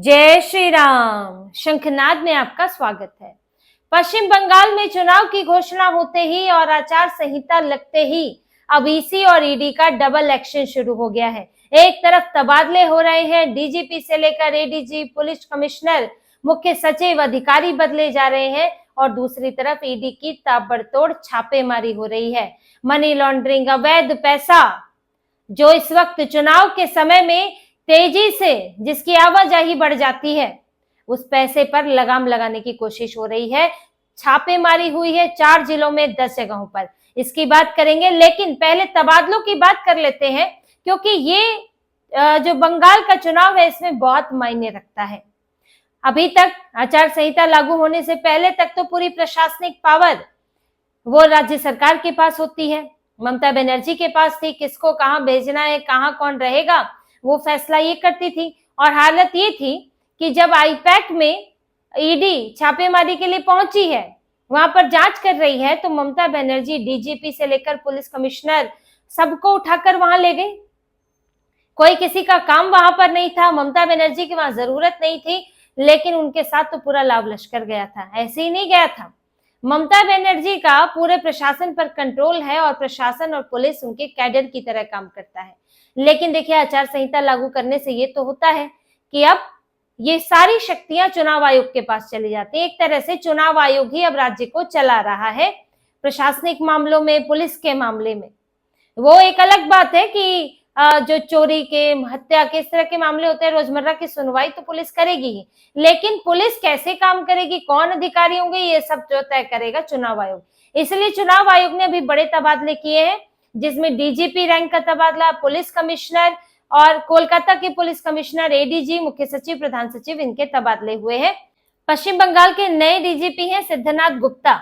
जय श्री राम। शंखनाद में आपका स्वागत है। पश्चिम बंगाल में चुनाव की घोषणा होते ही और आचार संहिता लगते ही अब ईसी और ईडी का डबल एक्शन शुरू हो गया है। एक तरफ तबादले हो रहे हैं, डीजीपी से लेकर एडीजी, पुलिस कमिश्नर, मुख्य सचिव, अधिकारी बदले जा रहे हैं और दूसरी तरफ ईडी की ताबड़तोड़ छापेमारी हो रही है। मनी लॉन्ड्रिंग, अवैध पैसा जो इस वक्त चुनाव के समय में तेजी से जिसकी आवाजाही बढ़ जाती है, उस पैसे पर लगाम लगाने की कोशिश हो रही है। छापेमारी हुई है 4 जिलों में 10 जगहों पर। इसकी बात करेंगे, लेकिन पहले तबादलों की बात कर लेते हैं, क्योंकि ये जो बंगाल का चुनाव है इसमें बहुत मायने रखता है। अभी तक आचार संहिता लागू होने से पहले तक तो पूरी प्रशासनिक पावर वो राज्य सरकार के पास होती है, ममता बनर्जी के पास थी। किसको कहाँ भेजना है, कहाँ कौन रहेगा, वो फैसला ये करती थी। और हालत ये थी कि जब आईपैक में ईडी छापेमारी के लिए पहुंची है, वहां पर जांच कर रही है, तो ममता बनर्जी डीजीपी से लेकर पुलिस कमिश्नर सबको उठाकर वहां ले गई। कोई किसी का काम वहां पर नहीं था, ममता बनर्जी की वहां जरूरत नहीं थी, लेकिन उनके साथ तो पूरा लाव लश्कर गया था। ऐसे ही नहीं गया था। ममता बनर्जी का पूरे प्रशासन पर कंट्रोल है और प्रशासन और पुलिस उनके कैडर की तरह काम करता है। लेकिन देखिए, आचार संहिता लागू करने से ये तो होता है कि अब ये सारी शक्तियां चुनाव आयोग के पास चली जाती है। एक तरह से चुनाव आयोग ही अब राज्य को चला रहा है, प्रशासनिक मामलों में, पुलिस के मामले में। वो एक अलग बात है कि जो चोरी के, हत्या के, इस तरह के मामले होते हैं, रोजमर्रा की सुनवाई तो पुलिस करेगी ही, लेकिन पुलिस कैसे काम करेगी, कौन अधिकारी होंगे, ये सब जो तय करेगा चुनाव आयोग। इसलिए चुनाव आयोग ने अभी बड़े तबादले किए हैं, जिसमें डीजीपी रैंक का तबादला, पुलिस कमिश्नर और कोलकाता के पुलिस कमिश्नर, एडीजी, मुख्य सचिव, प्रधान सचिव, इनके तबादले हुए हैं। पश्चिम बंगाल के नए डीजीपी हैं सिद्धनाथ गुप्ता।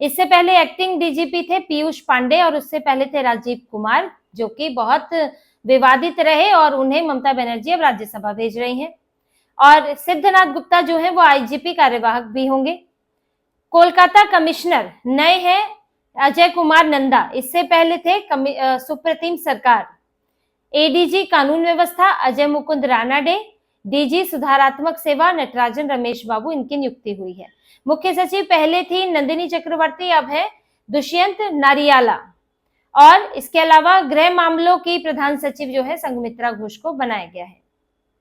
इससे पहले एक्टिंग डीजीपी थे पीयूष पांडे और उससे पहले थे राजीव कुमार, जो कि बहुत विवादित रहे और उन्हें ममता बनर्जी अब राज्यसभा भेज रही हैं। और सिद्धनाथ गुप्ता जो है वो आईजीपी कार्यवाहक भी होंगे। कोलकाता कमिश्नर नए हैं अजय कुमार नंदा, इससे पहले थे सुप्रतिम सरकार। एडीजी कानून व्यवस्था अजय मुकुंद रानाडे, डीजी सुधारात्मक सेवा नटराजन रमेश बाबू, इनकी नियुक्ति हुई है। मुख्य सचिव पहले थी नंदिनी चक्रवर्ती, अब है दुष्यंत नारियाला। और इसके अलावा गृह मामलों की प्रधान सचिव जो है संघमित्रा घोष को बनाया गया है।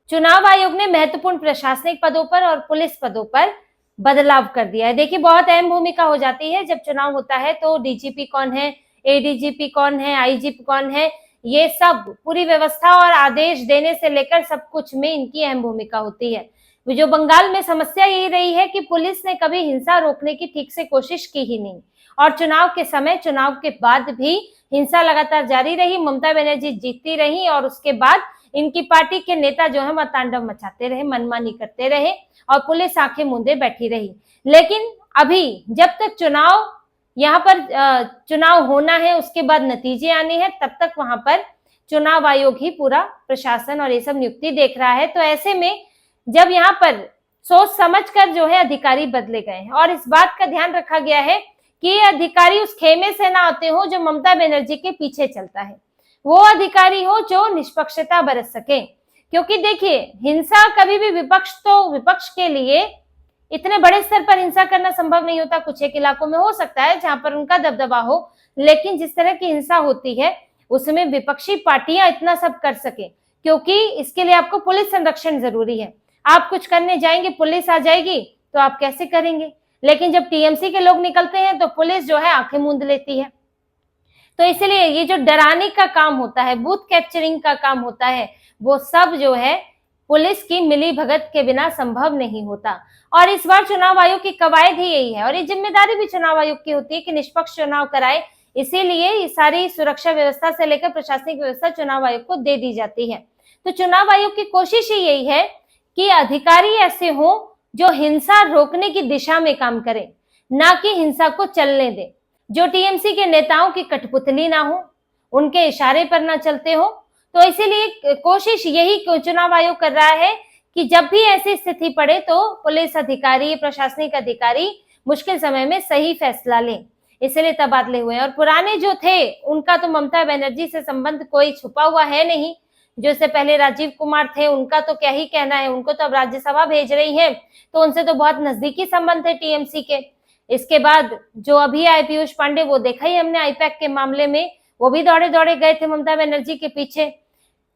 चुनाव आयोग ने महत्वपूर्ण प्रशासनिक पदों पर और पुलिस पदों पर बदलाव कर दिया है। देखिए, बहुत अहम भूमिका हो जाती है जब चुनाव होता है, तो डीजीपी कौन है, एडीजीपी कौन है, आईजीपी कौन है, ये सब पूरी व्यवस्था और आदेश देने से लेकर सब कुछ में इनकी अहम भूमिका होती है। जो बंगाल में समस्या यही रही है कि पुलिस ने कभी हिंसा रोकने की ठीक से कोशिश की ही नहीं, और चुनाव के समय, चुनाव के बाद भी हिंसा लगातार जारी रही। ममता बनर्जी जीतती रही और उसके बाद इनकी पार्टी के नेता जो है तांडव मचाते रहे, मनमानी करते रहे और पुलिस आंखें मूंदे बैठी रही। लेकिन अभी जब तक चुनाव यहाँ पर चुनाव होना है, उसके बाद नतीजे आने हैं, तब तक वहां पर चुनाव आयोग ही पूरा प्रशासन और ये सब नियुक्ति देख रहा है। तो ऐसे में जब यहाँ पर सोच समझकर जो है अधिकारी बदले गए हैं और इस बात का ध्यान रखा गया है कि अधिकारी उस खेमे से ना आते हो जो ममता बनर्जी के पीछे चलता है, वो अधिकारी हो जो निष्पक्षता बरत सके। क्योंकि देखिए, हिंसा कभी भी विपक्ष के लिए इतने बड़े स्तर पर हिंसा करना संभव नहीं होता। कुछ एक इलाकों में हो सकता है जहां पर उनका दबदबा हो, लेकिन जिस तरह की हिंसा होती है उसमें विपक्षी पार्टियां इतना सब कर सके, क्योंकि इसके लिए आपको पुलिस संरक्षण जरूरी है। आप कुछ करने जाएंगे, पुलिस आ जाएगी, तो आप कैसे करेंगे? लेकिन जब टीएमसी के लोग निकलते हैं तो पुलिस जो है आंखें मूंद लेती है। तो इसलिए ये जो डराने का काम होता है, बूथ कैप्चरिंग का काम होता है, वो सब जो है पुलिस की मिली भगत के बिना संभव नहीं होता। और इस बार चुनाव आयोग की कवायद ही यही है, और ये जिम्मेदारी भी चुनाव आयोग की होती है कि निष्पक्ष चुनाव कराए। इसीलिए ये सारी सुरक्षा व्यवस्था से लेकर प्रशासनिक व्यवस्था चुनाव आयोग को दे दी जाती है। तो चुनाव आयोग की कोशिश ही यही है कि अधिकारी ऐसे हों जो हिंसा रोकने की दिशा में काम करें, ना कि हिंसा को चलने दे, जो टीएमसी के नेताओं की कठपुतली ना हो, उनके इशारे पर ना चलते हो। तो इसीलिए कोशिश यही चुनाव आयोग कर रहा है कि जब भी ऐसी स्थिति पड़े तो पुलिस अधिकारी, प्रशासनिक अधिकारी मुश्किल समय में सही फैसला लें। इसलिए तबादले हुए। और पुराने जो थे उनका तो ममता बनर्जी से संबंध कोई छुपा हुआ है नहीं। जो इससे पहले राजीव कुमार थे, उनका तो क्या ही कहना है, उनको तो अब राज्यसभा भेज रही है, तो उनसे तो बहुत नजदीकी संबंध थे टीएमसी के। इसके बाद जो अभी आए पीयूष पांडे, वो देखा ही हमने आईपैक के मामले में, वो भी दौड़े दौड़े गए थे ममता बनर्जी के पीछे।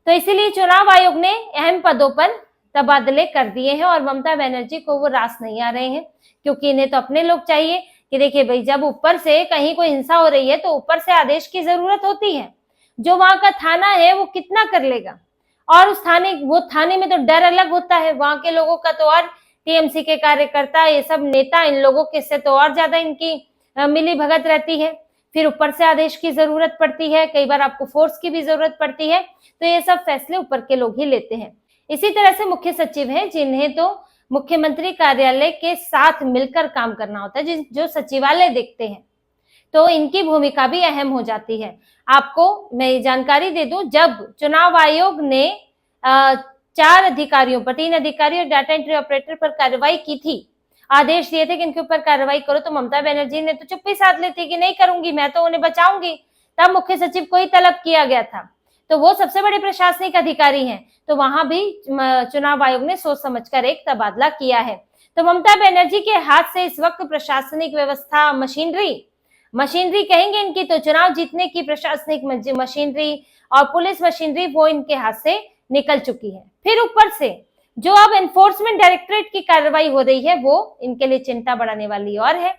तो इसीलिए चुनाव आयोग ने अहम पदों पर तबादले कर दिए हैं और ममता बनर्जी को वो रास नहीं आ रहे हैं, क्योंकि इन्हें तो अपने लोग चाहिए कि देखिए भाई, जब ऊपर से कहीं कोई हिंसा हो रही है तो ऊपर से आदेश की जरूरत होती है। जो वहां का थाना है वो कितना कर लेगा, और उस थाने में तो डर अलग होता है वहां के लोगों का, तो और टीएमसी के कार्यकर्ता, ये सब नेता, इन लोगों के से तो और ज्यादा इनकी मिली भगत रहती है। फिर ऊपर से आदेश की जरूरत पड़ती है, कई बार आपको फोर्स की भी जरूरत पड़ती है, तो ये सब फैसले ऊपर के लोग ही लेते हैं। इसी तरह से मुख्य सचिव हैं, जिन्हें तो मुख्यमंत्री कार्यालय के साथ मिलकर काम करना होता है, जो सचिवालय देखते हैं, तो इनकी भूमिका भी अहम हो जाती है। आपको मैं जानकारी दे दूं, जब चुनाव आयोग ने 4 अधिकारियों पर, 3 अधिकारी और डाटा एंट्री ऑपरेटर पर कार्रवाई की थी, आदेश दिए थे कि इनके ऊपर कार्रवाई करो, तो ममता बनर्जी ने तो चुप्पी साध ली थी कि नहीं करूंगी, मैं तो उन्हें बचाऊंगी। तब मुख्य सचिव को ही तलब किया गया था, तो वो सबसे बड़े प्रशासनिक अधिकारी हैं, तो वहां भी चुनाव आयोग ने सोच समझकर एक तबादला किया है। तो ममता बनर्जी के हाथ से इस वक्त प्रशासनिक व्यवस्था, मशीनरी कहेंगे इनकी, तो चुनाव जीतने की प्रशासनिक मशीनरी और पुलिस मशीनरी, वो इनके हाथ से निकल चुकी है। फिर ऊपर से जो अब एनफोर्समेंट डायरेक्टरेट की कार्रवाई हो रही है, वो इनके लिए चिंता बढ़ाने वाली और है,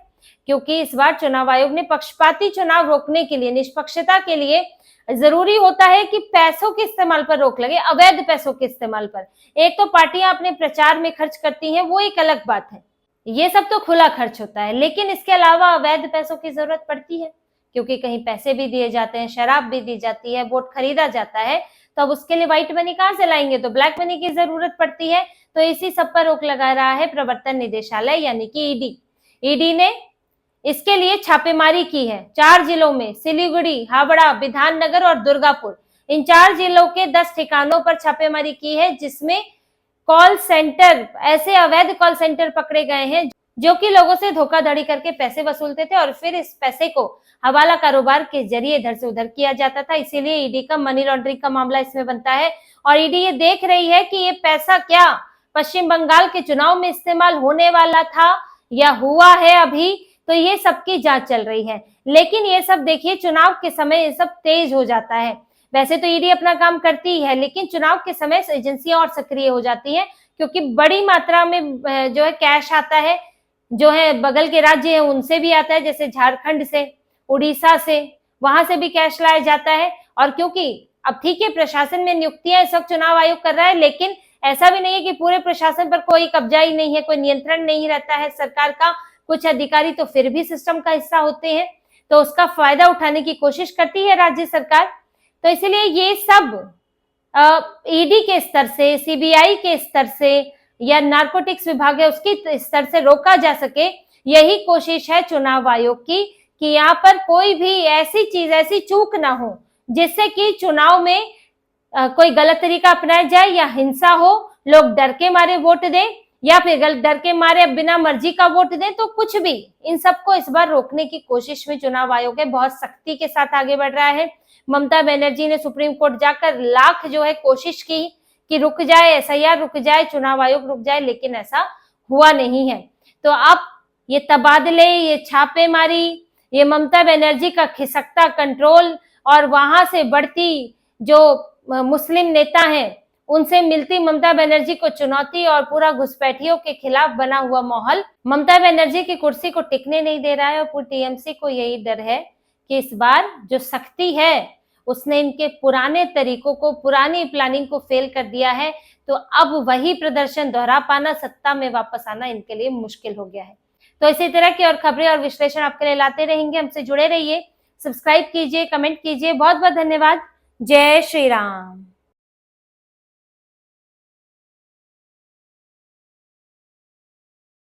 क्योंकि इस बार चुनाव आयोग ने पक्षपाती चुनाव रोकने के लिए, निष्पक्षता के लिए जरूरी होता है कि पैसों के इस्तेमाल पर रोक लगे, अवैध पैसों के इस्तेमाल पर। एक तो पार्टियां अपने प्रचार में खर्च करती हैं, वो एक अलग बात है, ये सब तो खुला खर्च होता है, लेकिन इसके अलावा अवैध पैसों की जरूरत पड़ती है, क्योंकि कहीं पैसे भी दिए जाते हैं, शराब भी दी जाती है, वोट खरीदा जाता है, तो अब उसके लिए व्हाइट मनी कहां से लाएंगे, तो ब्लैक मनी की जरूरत पड़ती है। तो इसी सब पर रोक लगा रहा है प्रवर्तन निदेशालय यानी कि ईडी ने इसके लिए छापेमारी की है 4 जिलों में, सिलीगुड़ी, हावड़ा, विधाननगर और दुर्गापुर, इन 4 जिलों के 10 ठिकानों पर छापेमारी की है, जिसमें कॉल सेंटर, ऐसे अवैध कॉल सेंटर पकड़े गए हैं जो कि लोगों से धोखाधड़ी करके पैसे वसूलते थे और फिर इस पैसे को हवाला कारोबार के जरिए इधर से उधर किया जाता था। इसीलिए ईडी का मनी लॉन्ड्रिंग का मामला इसमें बनता है, और ईडी ये देख रही है कि ये पैसा क्या पश्चिम बंगाल के चुनाव में इस्तेमाल होने वाला था या हुआ है अभी, तो ये सबकी जांच चल रही है। लेकिन ये सब देखिए, चुनाव के समय ये सब तेज हो जाता है। वैसे तो ईडी अपना काम करती है, लेकिन चुनाव के समय एजेंसियां और सक्रिय हो जाती हैं, क्योंकि बड़ी मात्रा में जो है कैश आता है, जो है बगल के राज्य है उनसे भी आता है, जैसे झारखंड से, उड़ीसा से, वहां से भी कैश लाया जाता है। और क्योंकि अब ठीक है, प्रशासन में नियुक्तियां इस वक्त चुनाव आयोग कर रहा है, लेकिन ऐसा भी नहीं है कि पूरे प्रशासन पर कोई कब्जा ही नहीं है, कोई नियंत्रण नहीं रहता है सरकार का। कुछ अधिकारी तो फिर भी सिस्टम का हिस्सा होते हैं, तो उसका फायदा उठाने की कोशिश करती है राज्य सरकार। तो इसलिए ये सब ईडी के स्तर से, सीबीआई के स्तर से, या नारकोटिक्स विभाग है उसके स्तर से रोका जा सके, यही कोशिश है चुनाव आयोग की, कि यहाँ पर कोई भी ऐसी चीज, ऐसी चूक ना हो जिससे कि चुनाव में कोई गलत तरीका अपनाया जाए या हिंसा हो, लोग डर के मारे वोट दें, या फिर डर के मारे बिना मर्जी का वोट दें, तो कुछ भी, इन सबको इस बार रोकने की कोशिश में चुनाव आयोग है बहुत सख्ती के साथ आगे बढ़ रहा है। ममता बनर्जी ने सुप्रीम कोर्ट जाकर लाख जो है कोशिश की कि रुक जाए, एसआईआर रुक जाए, चुनाव आयोग रुक जाए, लेकिन ऐसा हुआ नहीं है। तो अब ये तबादले, ये छापेमारी, ये ममता बनर्जी का खिसकता कंट्रोल, और वहां से बढ़ती जो मुस्लिम नेता हैं उनसे मिलती ममता बनर्जी को चुनौती, और पूरा घुसपैठियों के खिलाफ बना हुआ माहौल ममता बनर्जी की कुर्सी को टिकने नहीं दे रहा है। और पूरी टीएमसी को यही डर है कि इस बार जो सख्ती है उसने इनके पुराने तरीकों को, पुरानी प्लानिंग को फेल कर दिया है, तो अब वही प्रदर्शन दोहरा पाना, सत्ता में वापस आना इनके लिए मुश्किल हो गया है। तो इसी तरह की और खबरें और विश्लेषण आपके लिए लाते रहेंगे, हमसे जुड़े रहिए, सब्सक्राइब कीजिए, कमेंट कीजिए। बहुत बहुत धन्यवाद। जय श्री राम।